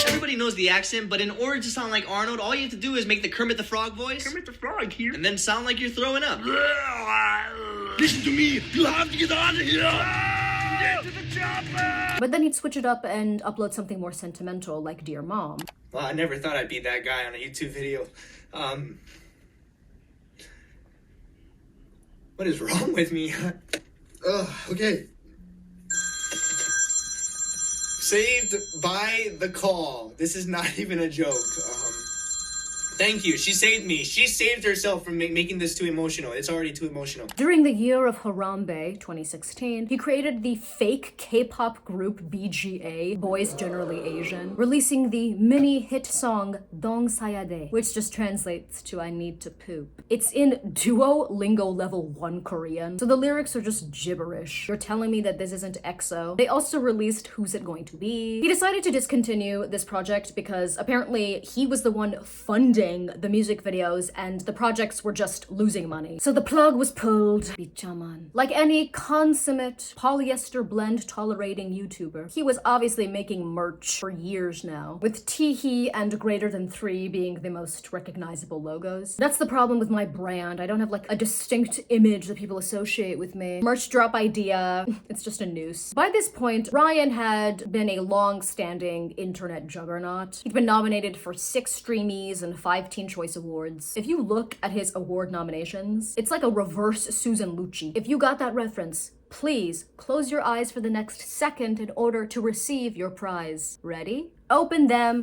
Everybody knows the accent, but in order to sound like Arnold, all you have to do is make the Kermit the Frog voice. Kermit the Frog here. And then sound like you're throwing up. Listen to me. You have to get out of here. Get to the chopper. But then he'd switch it up and upload something more sentimental like Dear Mom. Well, I never thought I'd be that guy on a YouTube video. What is wrong with me? Okay. Saved by the call. This is not even a joke. Thank you. She saved me. She saved herself from making this too emotional. It's already too emotional. During the year of Harambe, 2016, he created the fake K-pop group BGA, Boys Generally Asian, releasing the mini hit song Dong Sayade, which just translates to I need to poop. It's in Duolingo level 1 Korean, so the lyrics are just gibberish. You're telling me that this isn't EXO. They also released Who's It Going to Be? He decided to discontinue this project because apparently he was the one funding the music videos and the projects were just losing money. So the plug was pulled. Bichaman. Like any consummate polyester blend tolerating YouTuber, he was obviously making merch for years now, with Teehee and Greater Than 3 being the most recognizable logos. That's the problem with my brand. I don't have like a distinct image that people associate with me. Merch drop idea, it's just a noose. By this point, Ryan had been a long-standing internet juggernaut. He'd been nominated for 6 Streamies and 5 Teen Choice Awards. If you look at his award nominations, it's like a reverse Susan Lucci. If you got that reference, please close your eyes for the next second in order to receive your prize. Ready? Open them.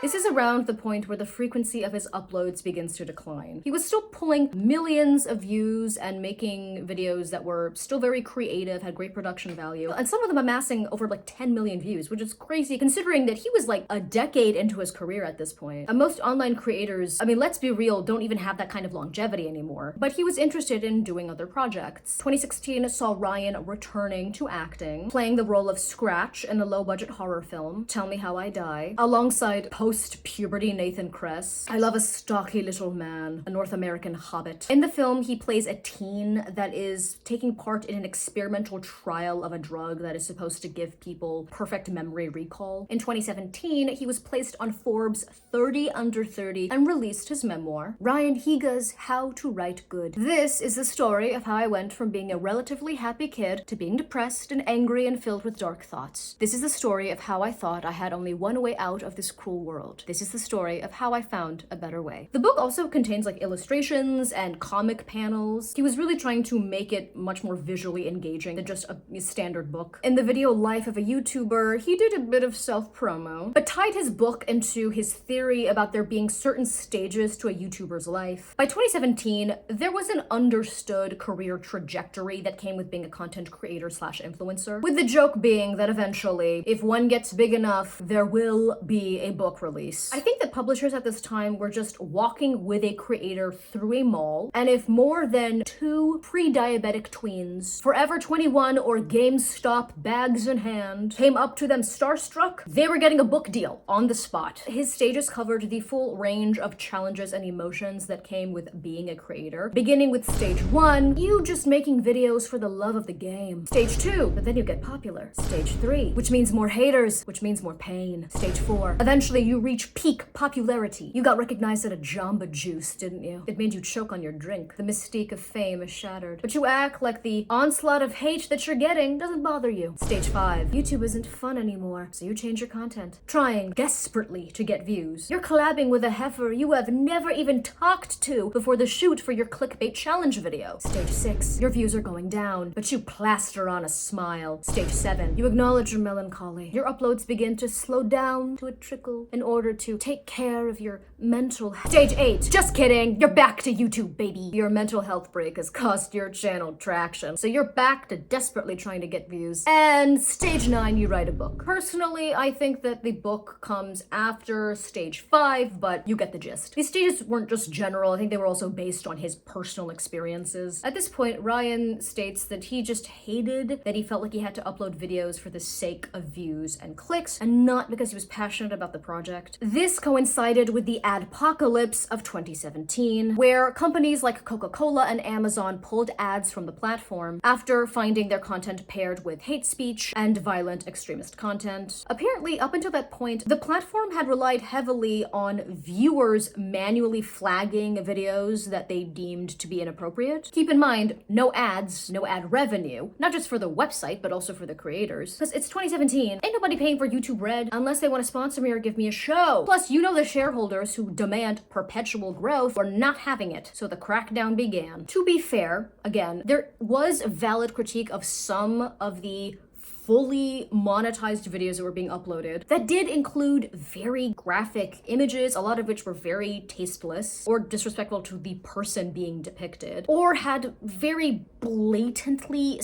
This is around the point where the frequency of his uploads begins to decline. He was still pulling millions of views and making videos that were still very creative, had great production value, and some of them amassing over like 10 million views, which is crazy considering that he was like a decade into his career at this point. And most online creators, I mean, let's be real, don't even have that kind of longevity anymore. But he was interested in doing other projects. 2016 saw Ryan returning to acting, playing the role of Scratch in the low-budget horror film Tell Me How I Die, alongside post-puberty Nathan Kress. I love a stocky little man, a North American hobbit. In the film, he plays a teen that is taking part in an experimental trial of a drug that is supposed to give people perfect memory recall. In 2017, he was placed on Forbes 30 Under 30 and released his memoir, Ryan Higa's How to Write Good. This is the story of how I went from being a relatively happy kid to being depressed and angry and filled with dark thoughts. This is the story of how I thought I had only one way out of this cruel world. This is the story of how I found a better way. The book also contains like illustrations and comic panels. He was really trying to make it much more visually engaging than just a standard book. In the video Life of a YouTuber, he did a bit of self-promo, but tied his book into his theory about there being certain stages to a YouTuber's life. By 2017, there was an understood career trajectory that came with being a content creator / influencer, with the joke being that eventually, if one gets big enough, there will be a book release. I think that publishers at this time were just walking with a creator through a mall, and if more than 2 pre-diabetic tweens, Forever 21 or GameStop bags in hand, came up to them starstruck, they were getting a book deal on the spot. His stages covered the full range of challenges and emotions that came with being a creator, beginning with stage 1, you just making videos for the love of the game. Stage 2, but then you get popular. Stage 3, which means more haters, which means more pain. Stage 4, eventually you reach peak popularity. You got recognized at a Jamba Juice, didn't you? It made you choke on your drink. The mystique of fame is shattered. But you act like the onslaught of hate that you're getting doesn't bother you. Stage 5. YouTube isn't fun anymore, so you change your content. Trying desperately to get views. You're collabing with a heifer you have never even talked to before the shoot for your clickbait challenge video. Stage 6. Your views are going down, but you plaster on a smile. Stage 7. You acknowledge your melancholy. Your uploads begin to slow down to a trickle in order to take care of your mental health. Stage 8. Just kidding. You're back to YouTube, baby. Your mental health break has cost your channel traction, so you're back to desperately trying to get views. And stage 9, you write a book. Personally, I think that the book comes after stage 5, but you get the gist. These stages weren't just general, I think they were also based on his personal experiences. At this point, Ryan states that he just hated that he felt like he had to upload videos for the sake of views and clicks, and not because he was passionate about the project. This coincided with the ADpocalypse of 2017, where companies like Coca-Cola and Amazon pulled ads from the platform after finding their content paired with hate speech and violent extremist content. Apparently, up until that point, the platform had relied heavily on viewers manually flagging videos that they deemed to be inappropriate. Keep in mind, no ads, no ad revenue, not just for the website, but also for the creators. Because it's 2017, ain't nobody paying for YouTube Red unless they want to sponsor me or give me a show. Plus, you know the shareholders who demand perpetual growth were not having it, so the crackdown began. To be fair, again, there was a valid critique of some of the fully monetized videos that were being uploaded that did include very graphic images, a lot of which were very tasteless or disrespectful to the person being depicted, or had very blatantly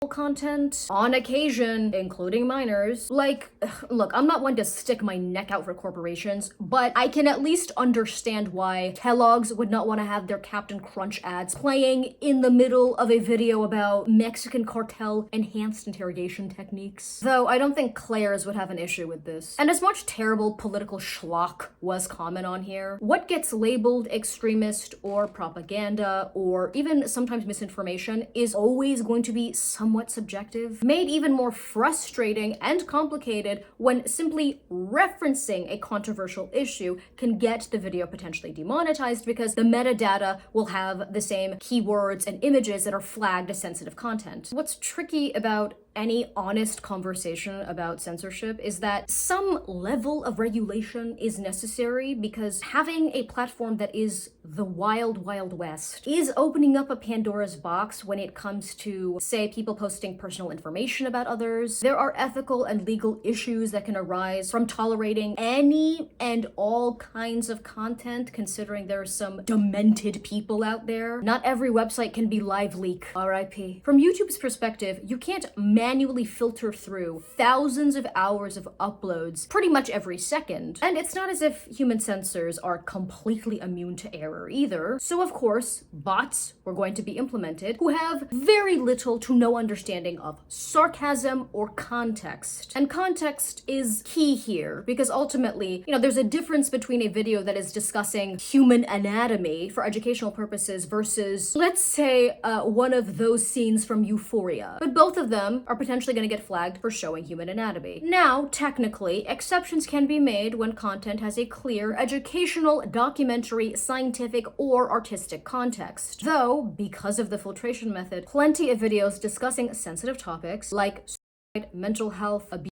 content on occasion, including minors. Like, look, I'm not one to stick my neck out for corporations, but I can at least understand why Kellogg's would not want to have their Captain Crunch ads playing in the middle of a video about Mexican cartel enhanced interrogation techniques. Though I don't think Claire's would have an issue with this. And as much terrible political schlock was common on here, what gets labeled extremist or propaganda or even sometimes misinformation is always going to be somewhat subjective, made even more frustrating and complicated when simply referencing a controversial issue can get the video potentially demonetized because the metadata will have the same keywords and images that are flagged as sensitive content. What's tricky about any honest conversation about censorship is that some level of regulation is necessary because having a platform that is the wild, wild west is opening up a Pandora's box when it comes to, say, people posting personal information about others. There are ethical and legal issues that can arise from tolerating any and all kinds of content, considering there are some demented people out there. Not every website can be live leak, RIP. From YouTube's perspective, you can't manually filter through thousands of hours of uploads pretty much every second. And it's not as if human censors are completely immune to error either. So of course, bots were going to be implemented who have very little to no understanding of sarcasm or context. And context is key here because ultimately, there's a difference between a video that is discussing human anatomy for educational purposes versus, let's say, one of those scenes from Euphoria. But both of them are potentially going to get flagged for showing human anatomy. Now, technically, exceptions can be made when content has a clear educational, documentary, scientific, or artistic context. Though, because of the filtration method, plenty of videos discussing sensitive topics like suicide, mental health, abuse,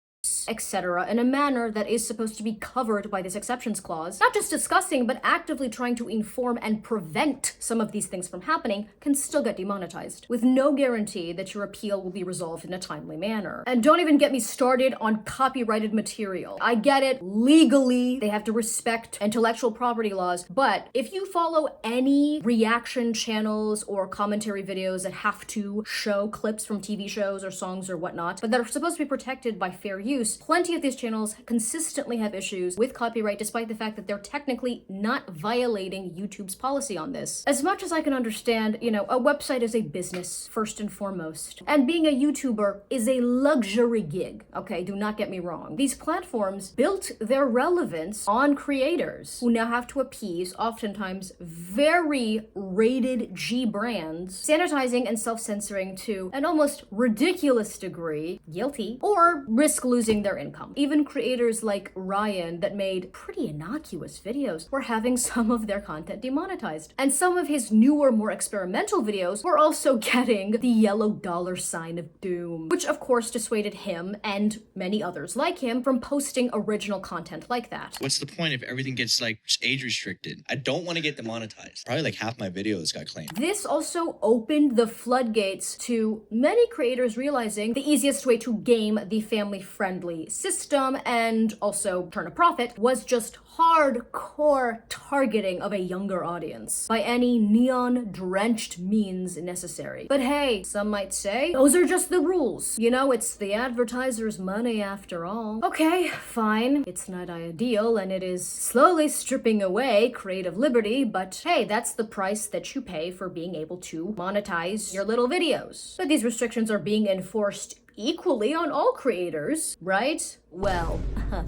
etc. in a manner that is supposed to be covered by this exceptions clause, not just discussing but actively trying to inform and prevent some of these things from happening, can still get demonetized, with no guarantee that your appeal will be resolved in a timely manner. And don't even get me started on copyrighted material. I get it, legally they have to respect intellectual property laws, but if you follow any reaction channels or commentary videos that have to show clips from TV shows or songs or whatnot, but that are supposed to be protected by fair use, plenty of these channels consistently have issues with copyright despite the fact that they're technically not violating YouTube's policy on this. As much as I can understand, a website is a business first and foremost, and being a YouTuber is a luxury gig, okay? Do not get me wrong. These platforms built their relevance on creators who now have to appease oftentimes very rated G brands, sanitizing and self-censoring to an almost ridiculous degree, guilty, or risk losing their income. Even creators like Ryan that made pretty innocuous videos were having some of their content demonetized. And some of his newer, more experimental videos were also getting the yellow dollar sign of doom, which of course dissuaded him and many others like him from posting original content like that. What's the point if everything gets like age restricted? I don't want to get demonetized. Probably like half my videos got claimed. This also opened the floodgates to many creators realizing the easiest way to game the family-friendly system and also turn a profit was just hardcore targeting of a younger audience by any neon-drenched means necessary. But hey, some might say, those are just the rules. You know, it's the advertiser's money after all. Okay, fine. It's not ideal and it is slowly stripping away creative liberty, but hey, that's the price that you pay for being able to monetize your little videos. But these restrictions are being enforced equally on all creators, right? Well,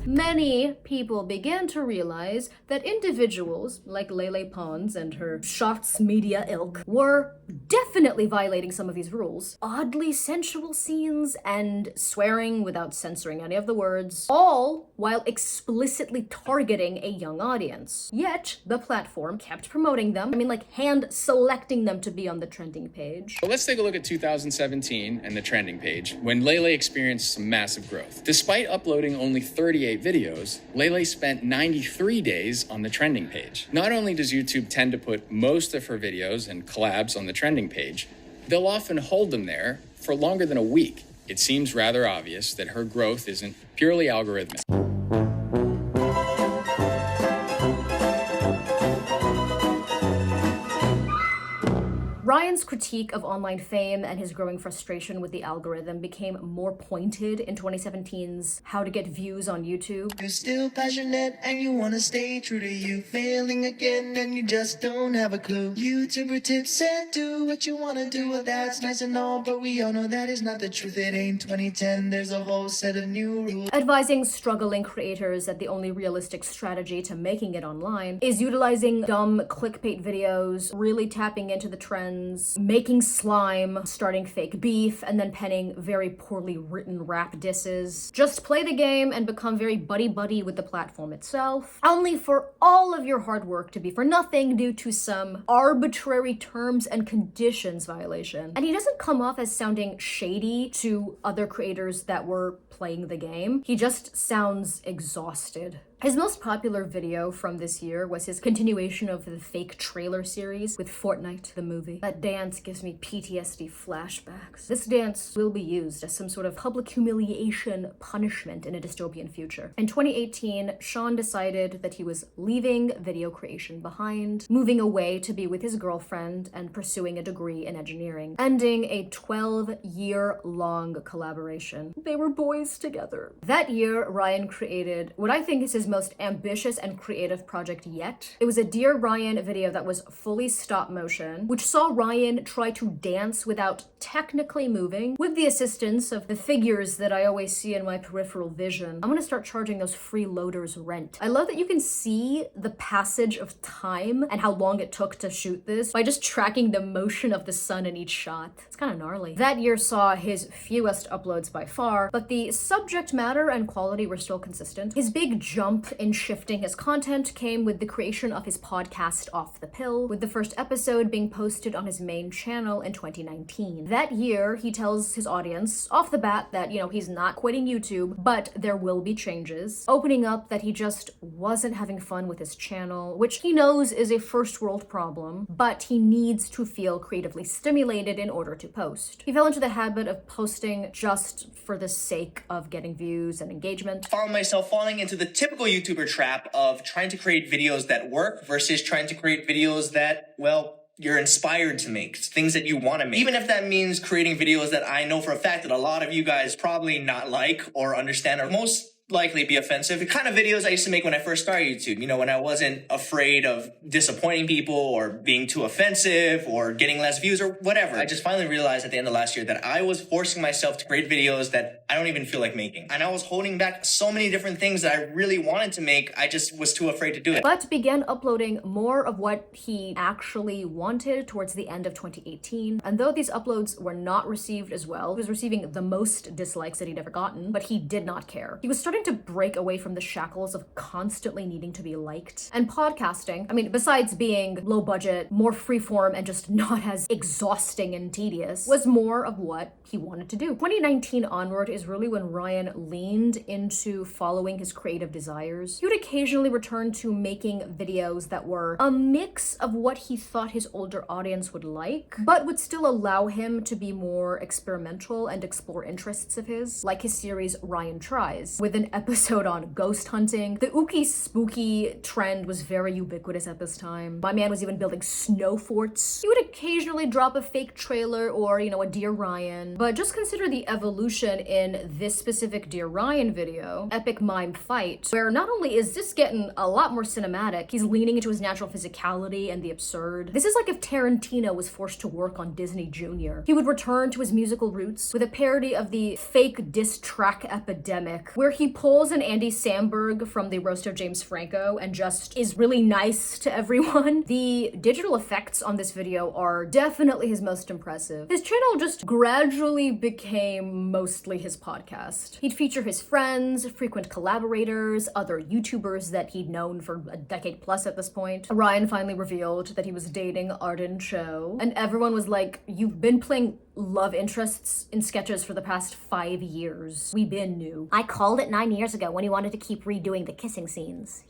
many people began to realize that individuals like Lele Pons and her Shots Media ilk were definitely violating some of these rules. Oddly sensual scenes and swearing without censoring any of the words, all while explicitly targeting a young audience. Yet, the platform kept promoting them. I mean, like hand selecting them to be on the trending page. But let's take a look at 2017 and the trending page, when Lele experienced some massive growth. Despite uploading only 38 videos, Lele spent 93 days on the trending page. Not only does YouTube tend to put most of her videos and collabs on the trending page, they'll often hold them there for longer than a week. It seems rather obvious that her growth isn't purely algorithmic. Ryan's critique of online fame and his growing frustration with the algorithm became more pointed in 2017's How to Get Views on YouTube. You're still passionate and you wanna stay true to you. Failing again and you just don't have a clue. YouTuber tips said do what you wanna do. Well, that's nice and all, but we all know that is not the truth. It ain't 2010, there's a whole set of new rules. Advising struggling creators that the only realistic strategy to making it online is utilizing dumb clickbait videos, really tapping into the trends, making slime, starting fake beef, and then penning very poorly written rap disses. Just play the game and become very buddy-buddy with the platform itself, only for all of your hard work to be for nothing due to some arbitrary terms and conditions violation. And he doesn't come off as sounding shady to other creators that were playing the game. He just sounds exhausted. His most popular video from this year was his continuation of the fake trailer series with Fortnite, the movie. That dance gives me PTSD flashbacks. This dance will be used as some sort of public humiliation punishment in a dystopian future. In 2018, Sean decided that he was leaving video creation behind, moving away to be with his girlfriend and pursuing a degree in engineering, ending a 12-year-long collaboration. They were boys together. That year, Ryan created what I think is his most ambitious and creative project yet. It was a Dear Ryan video that was fully stop motion, which saw Ryan try to dance without technically moving, with the assistance of the figures that I always see in my peripheral vision. I'm gonna start charging those freeloaders rent. I love that you can see the passage of time and how long it took to shoot this by just tracking the motion of the sun in each shot. It's kind of gnarly. That year saw his fewest uploads by far, but the subject matter and quality were still consistent. His big jump in shifting his content came with the creation of his podcast Off the Pill, with the first episode being posted on his main channel in 2019. That year, he tells his audience off the bat that, he's not quitting YouTube, but there will be changes, opening up that he just wasn't having fun with his channel, which he knows is a first world problem, but he needs to feel creatively stimulated in order to post. He fell into the habit of posting just for the sake of getting views and engagement. Found myself falling into the typical YouTuber trap of trying to create videos that work versus trying to create videos that, you're inspired to make, things that you want to make. Even if that means creating videos that I know for a fact that a lot of you guys probably not like or understand, or most likely be offensive. The kind of videos I used to make when I first started YouTube, you know, when I wasn't afraid of disappointing people or being too offensive or getting less views or whatever. I just finally realized at the end of last year that I was forcing myself to create videos that I don't even feel like making. And I was holding back so many different things that I really wanted to make. I just was too afraid to do it. But began uploading more of what he actually wanted towards the end of 2018. And though these uploads were not received as well, he was receiving the most dislikes that he'd ever gotten, but he did not care. He was starting to break away from the shackles of constantly needing to be liked. And podcasting, I mean, besides being low budget, more freeform, and just not as exhausting and tedious, was more of what he wanted to do. 2019 onward is really when Ryan leaned into following his creative desires. He would occasionally return to making videos that were a mix of what he thought his older audience would like, but would still allow him to be more experimental and explore interests of his, like his series Ryan Tries, with an episode on ghost hunting. The ooky spooky trend was very ubiquitous at this time. My man was even building snow forts. He would occasionally drop a fake trailer or, you know, a Dear Ryan, but just consider the evolution in this specific Dear Ryan video, Epic Mime Fight, where not only is this getting a lot more cinematic, he's leaning into his natural physicality and the absurd. This is like if Tarantino was forced to work on Disney Jr. He would return to his musical roots with a parody of the fake diss track epidemic, where he pulls an Andy Samberg from the roast of James Franco and just is really nice to everyone. The digital effects on this video are definitely his most impressive. His channel just gradually became mostly his podcast. He'd feature his friends, frequent collaborators, other YouTubers that he'd known for a decade plus at this point. Ryan finally revealed that he was dating Arden Cho, and everyone was like, "You've been playing love interests in sketches for the past 5 years. We been new." I called it 9 years ago when he wanted to keep redoing the kissing scenes.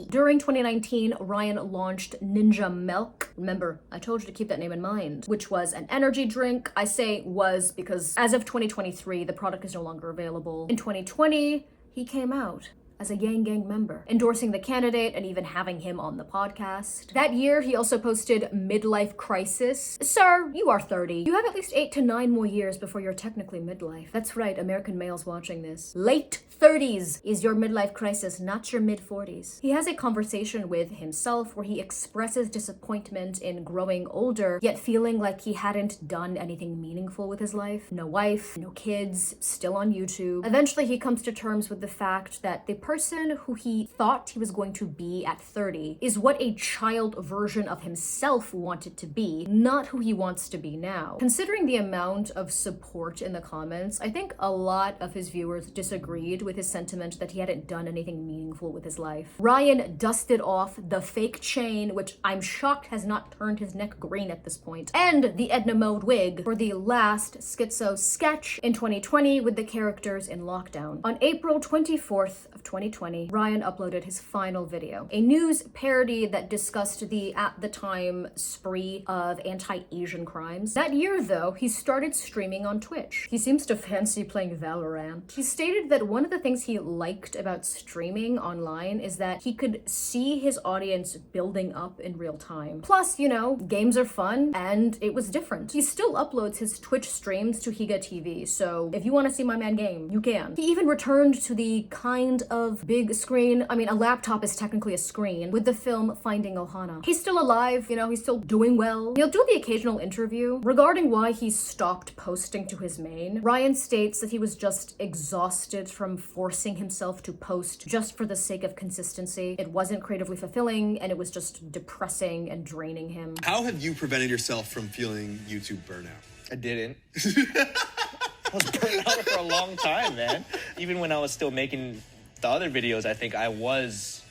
During 2019, Ryan launched Ninja Milk. Remember, I told you to keep that name in mind, which was an energy drink. I say was because as of 2023, the product is no longer available. In 2020, he came out as a Yang Gang member, endorsing the candidate and even having him on the podcast. That year, he also posted Midlife Crisis. Sir, you are 30. You have at least 8 to 9 more years before you're technically midlife. That's right, American males watching this. Late 30s is your midlife crisis, not your mid-40s. He has a conversation with himself where he expresses disappointment in growing older, yet feeling like he hadn't done anything meaningful with his life. No wife, no kids, still on YouTube. Eventually, he comes to terms with the fact that the person who he thought he was going to be at 30 is what a child version of himself wanted to be, not who he wants to be now. Considering the amount of support in the comments, I think a lot of his viewers disagreed with his sentiment that he hadn't done anything meaningful with his life. Ryan dusted off the fake chain, which I'm shocked has not turned his neck green at this point, and the Edna Mode wig for the last schizo sketch in 2020 with the characters in lockdown. On April 24th of 2020, Ryan uploaded his final video, a news parody that discussed the, at the time, spree of anti-Asian crimes. That year, though, he started streaming on Twitch. He seems to fancy playing Valorant. He stated that one of the things he liked about streaming online is that he could see his audience building up in real time. Plus, you know, games are fun, and it was different. He still uploads his Twitch streams to Higa TV, so if you want to see my man game, you can. He even returned to the kind of big screen, I mean, a laptop is technically a screen, with the film Finding Ohana. He's still alive, you know, he's still doing well. He'll do the occasional interview. Regarding why he stopped posting to his main, Ryan states that he was just exhausted from forcing himself to post just for the sake of consistency. It wasn't creatively fulfilling, and it was just depressing and draining him. How have you prevented yourself from feeling YouTube burnout? I didn't. I was burnt out for a long time, man. Even when I was still making the other videos, I think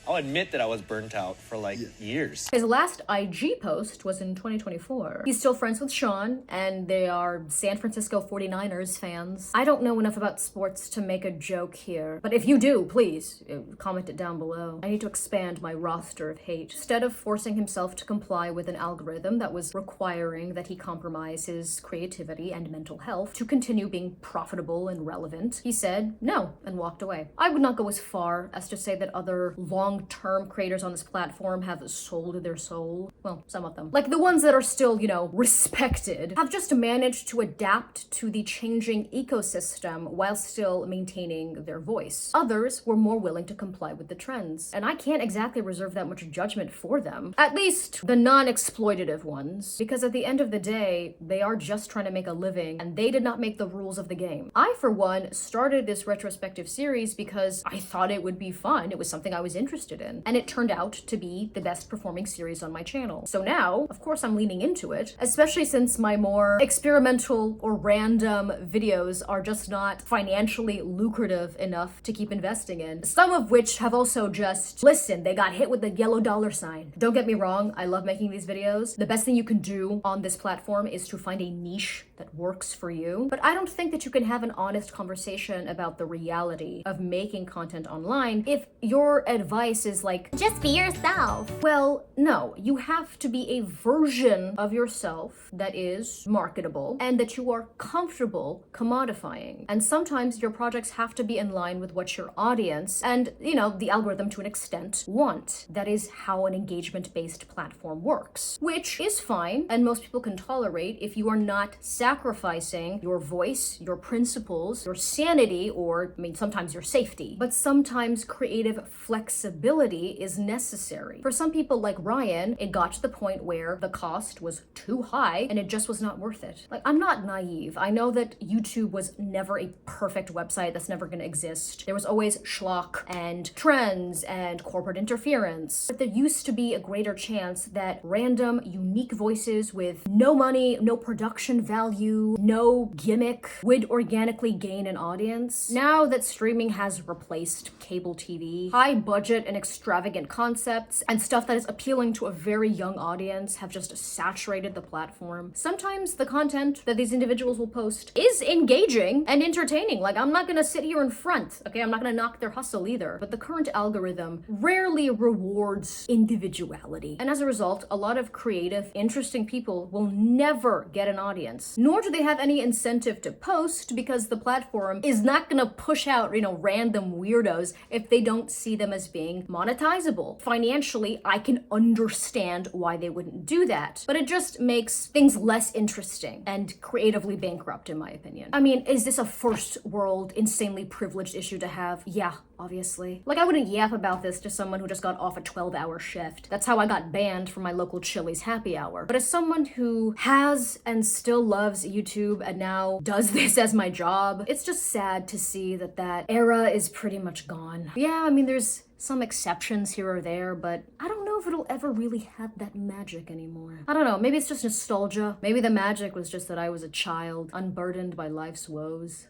I'll admit that I was burnt out for like years. His last IG post was in 2024. He's still friends with Sean, and they are San Francisco 49ers fans. I don't know enough about sports to make a joke here, but if you do, please comment it down below. I need to expand my roster of hate. Instead of forcing himself to comply with an algorithm that was requiring that he compromise his creativity and mental health to continue being profitable and relevant, he said no and walked away. I would not go as far as to say that other long long-term creators on this platform have sold their soul. Well, some of them. Like the ones that are still, you know, respected, have just managed to adapt to the changing ecosystem while still maintaining their voice. Others were more willing to comply with the trends. And I can't exactly reserve that much judgment for them. At least the non-exploitative ones. Because at the end of the day, they are just trying to make a living and they did not make the rules of the game. I, for one, started this retrospective series because I thought it would be fun. It was something I was interested in. And it turned out to be the best performing series on my channel. So now, of course, I'm leaning into it, especially since my more experimental or random videos are just not financially lucrative enough to keep investing in. Some of which have also just, listen, they got hit with the yellow dollar sign. Don't get me wrong, I love making these videos. The best thing you can do on this platform is to find a niche that works for you. But I don't think that you can have an honest conversation about the reality of making content online if your advice is like, just be yourself. Well, no, you have to be a version of yourself that is marketable and that you are comfortable commodifying. And sometimes your projects have to be in line with what your audience and, you know, the algorithm to an extent want. That is how an engagement-based platform works, which is fine and most people can tolerate if you are not sacrificing your voice, your principles, your sanity, or, I mean, sometimes your safety. But sometimes creative flexibility is necessary. For some people like Ryan, it got to the point where the cost was too high and it just was not worth it. Like, I'm not naive. I know that YouTube was never a perfect website. That's never gonna exist. There was always schlock and trends and corporate interference. But there used to be a greater chance that random, unique voices with no money, no production value, no gimmick would organically gain an audience. Now that streaming has replaced cable TV, high budget and extravagant concepts and stuff that is appealing to a very young audience have just saturated the platform. Sometimes the content that these individuals will post is engaging and entertaining. Like, I'm not gonna sit here in front, okay? I'm not gonna knock their hustle either. But the current algorithm rarely rewards individuality. And as a result, a lot of creative, interesting people will never get an audience. Nor do they have any incentive to post because the platform is not gonna push out, you know, random weirdos if they don't see them as being monetizable. Financially, I can understand why they wouldn't do that, but it just makes things less interesting and creatively bankrupt, in my opinion. I mean, is this a first world, insanely privileged issue to have? Yeah, obviously. Like, I wouldn't yap about this to someone who just got off a 12-hour shift. That's how I got banned from my local Chili's happy hour. But as someone who has and still loves YouTube and now does this as my job, it's just sad to see that that era is pretty much gone. Yeah, I mean, there's some exceptions here or there, but I don't know if it'll ever really have that magic anymore. I don't know, maybe it's just nostalgia. Maybe the magic was just that I was a child, unburdened by life's woes.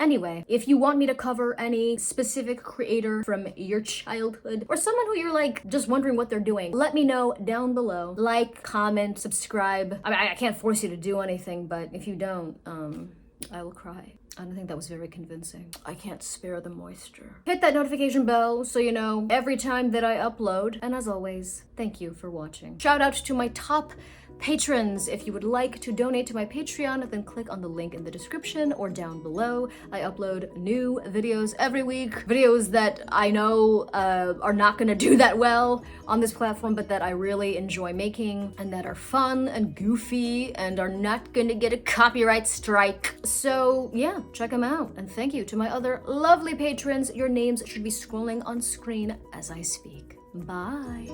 Anyway, if you want me to cover any specific creator from your childhood or someone who you're like just wondering what they're doing, let me know down below. Like, comment, subscribe. I mean, I can't force you to do anything, but if you don't, I will cry. I don't think that was very convincing. I can't spare the moisture. Hit that notification bell so you know every time that I upload. And as always, thank you for watching. Shout out to my top patrons. If you would like to donate to my Patreon, then click on the link in the description or down below. I upload new videos every week. Videos that I know are not gonna do that well on this platform, but that I really enjoy making and that are fun and goofy and are not gonna get a copyright strike. So yeah, check them out. And thank you to my other lovely patrons. Your names should be scrolling on screen as I speak. Bye.